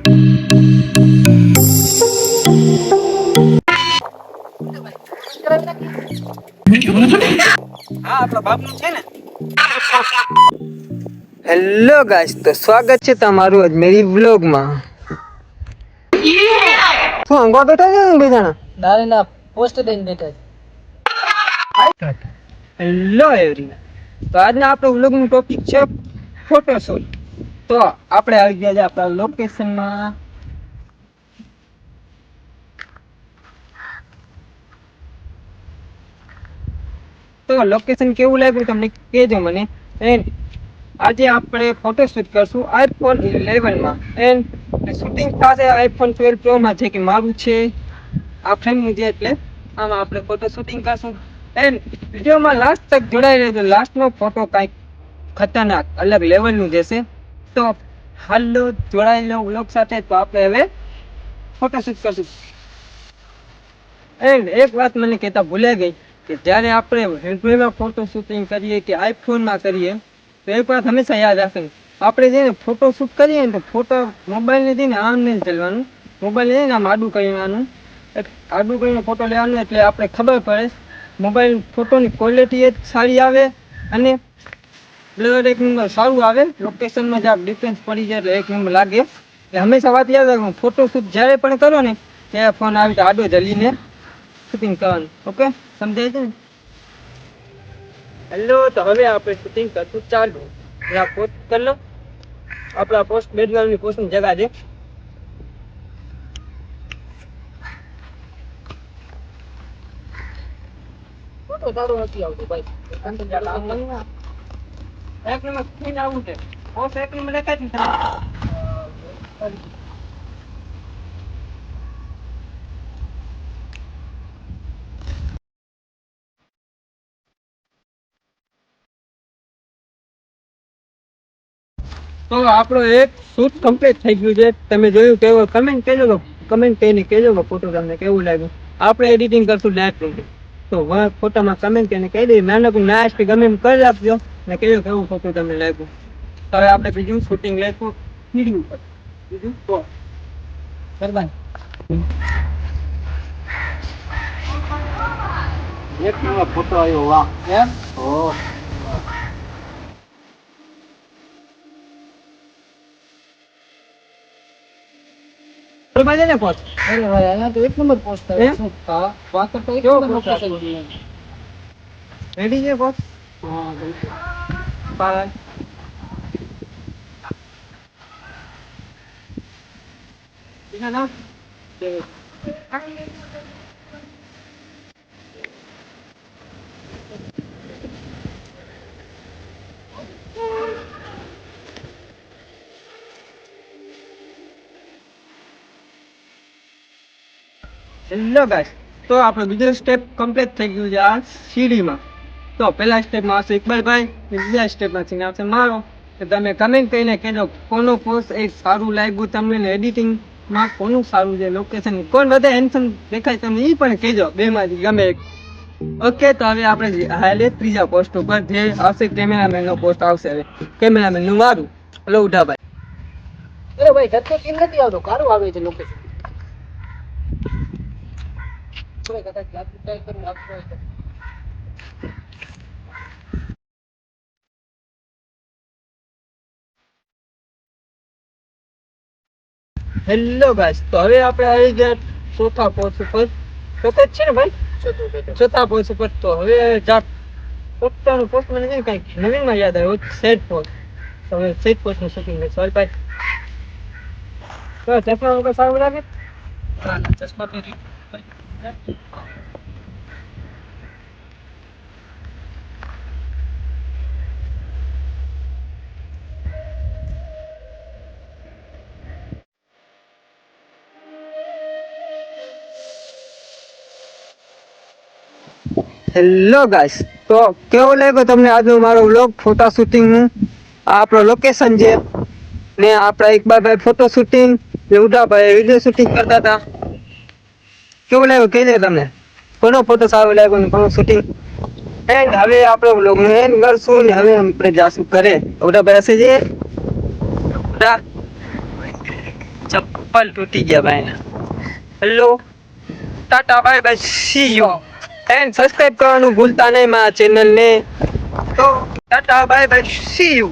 હા આપણા બાપનું છે ને. હેલો ગાઈસ, તો સ્વાગત છે તમારું અજમેરી વ્લોગમાં. શું અંગવા બેઠા છે ને બે જણા? ના પોસ્ટ દઈને બેઠા છે. હેલો એવરીવન, તો આજના આપણો વ્લોગનું ટોપિક છે ફોટોશૂટ. તો આપણે આવી ગયા છે આપણા લોકેશનમાં. તો લોકેશન કેવું લાગ્યું તમને કહેજો મને. એન્ડ આજે આપણે ફોટોશૂટ કરશું આઈફોન 11 માં. એન્ડ શૂટિંગ થશે આઈફોન 12 પ્રો માં, જે કે મારું છે. આ ફ્રેમનું છે એટલે આમાં આપણે ફોટો શૂટિંગ કરશું. એન્ડ વિડીયોમાં લાસ્ટ તક જોડાઈ રહેજો. લાસ્ટનો ફોટો કાંઈક ખતરનાક અલગ લેવલનું જશે. તો હાલો જોડાઈ લો વ્લોગ સાથે. તો આપણે હવે ફોટોશૂટ કરશું. એન્ડ એક વાત મને કહેતા ભૂલાઈ ગઈ કે જ્યારે આપણે રેડમીમાં ફોટો શૂટિંગ કરીએ કે આઈફોનમાં કરીએ, તો એક વાત હંમેશા યાદ રાખે. આપણે જઈને ફોટો શૂટ કરીએ ને તો ફોટો મોબાઈલને જઈને આમ નહીં ચલવાનું. મોબાઈલ જઈને આમ આડું કરવાનું. આડું કરીને ફોટો લેવાનો, એટલે આપણે ખબર પડે મોબાઈલ ફોટોની ક્વોલિટી જ સારી આવે અને બ્લર એક નંબર સારું આવે. લોકેશનમાં જ્યાં ડિફરન્સ પડી જાય એટલે એક નંબર લાગે. એટલે હંમેશા વાત યાદ રાખો, ફોટો શૂટ જ્યારે પણ કરો ને ત્યારે ફોન આવી તો આડો જલીને શૂટિંગ કરવાનું. ઓકે, સમજાય છે ને? હેલો, તો હવે આપણે શૂટિંગ કરશું ચાલુ. પોસ્ટ કરી લો. આપણા પોસ્ટ બેકગ્રાઉન્ડની પોસ્ટની જગા છે. ફોટો તારો નથી આવતો ભાઈ. એક નંબર સ્ક્રીન આવું છે. પોસ્ટ એક નંબર દેખાય છે. તો આપણો એક શૂટ કમ્પ્લીટ થઈ ગયું છે. તમે જોયું કેવો? કમેન્ટ કહેજો, કમેન્ટ કરીને કહેજો કે ફોટો તમને કેવું લાગ્યું. આપણે એડિટિંગ કરશું ડાયરેક્ટ. તો ફોટામાં કમેન્ટ કરીને કહી દઈએ નાનકડું નાશ કે ગમે એમ કરી આપજો ને કહેજો કેવું ફોટો તમને લાગ્યું. તો હવે આપણે બીજું શૂટિંગ લેશું સીડી ઉપર. બીજું તો કરવાનું એક નંબર ફોટો આવ્યો. વાહ એમ. ઓ ને પોસ્ટ અરે ભાઈ, અહીંયા તો એક નંબર પોસ્ટ આવે એમ? છે. હા, પાછળ તો એક કેવો નંબર પોસ્ટ લોકેશન આવ્યો? છે. રેડી છે પોસ્ટ? હા બિલકુલ. બાય. બીજા નામ હેલો ગાઈસ, તો આપણો બીજો સ્ટેપ કમ્પ્લીટ થઈ ગયું છે આ સીડીમાં. તો પહેલા સ્ટેપમાં આવશે ઇકબાલભાઈ, બીજા સ્ટેપમાં સીન આવશે મારો. તો તમે કમેન્ટ કરીને કહેજો કોનો પોસ્ટ એક સારું લાગ્યું તમને ને એડિટિંગમાં કોનું સારું છે, લોકેશન કોણ વધારે હેન્ડસમ દેખાય તમને એ પણ કહેજો. બેમાંથી ગમે એક. ઓકે, તો હવે આપણે હાલે ત્રીજા પોસ્ટ ઉપર જે આવશે કેમેરામેનનો પોસ્ટ આવશે. હવે કેમેરામેનનું મારું. હલો ઉઠાભાઈ. અરે ભાઈ, ધક્કો કેમ નથી આવતો? કારું આવે છે લોકેશન. કદાચ લાગુ ટ્રાય કરીને આપતો હોય તો. હેલો ગાઈસ, તો હવે આપણે આવી ગયા ચોથા પોસ્ટ ઉપર. ચોથા જ છે ને ભાઈ? ચોથા પોસ્ટ ઉપર. તો હવે પોતાનું પોસ્ટ મને છે ને કંઈક નવીનમાં યાદ આવ્યો, સેટ પોસ્ટ. તો હવે સેટ પોસ્ટનું શૂટિંગ છે. સોરી ભાઈ. તો ચશ્મા વગર સારું લાગે? ના ના, ચશ્મા પહેરી. હેલો ગાઈસ, તો કેવો લાગ્યો તમને આજનો મારો વ્લોગ ફોટા શૂટિંગનું? આ આપણો લોકેશન છે ને આપણા ઇકબાલભાઈ ફોટો શૂટિંગ, ઉડાભાઈ વિડીયો શૂટિંગ કરતા હતા. કેવું લાગ્યું કહી દે તમને? કોનો ફોટો સારો લાગ્યો ને કોનો શૂટિંગ? એન્ડ હવે આપણે વ્લોગનું એન્ડ કરશું ને હવે આપણે જાશું ઘરે. ઉડાભાઈ હશે છે. ચપ્પલ તૂટી ગયા ભાઈ. Hello, Tata bye bye, C you. And subscribe કરવાનું ભૂલતા નહીં મારા ચેનલને. તો Tata bye bye, C you.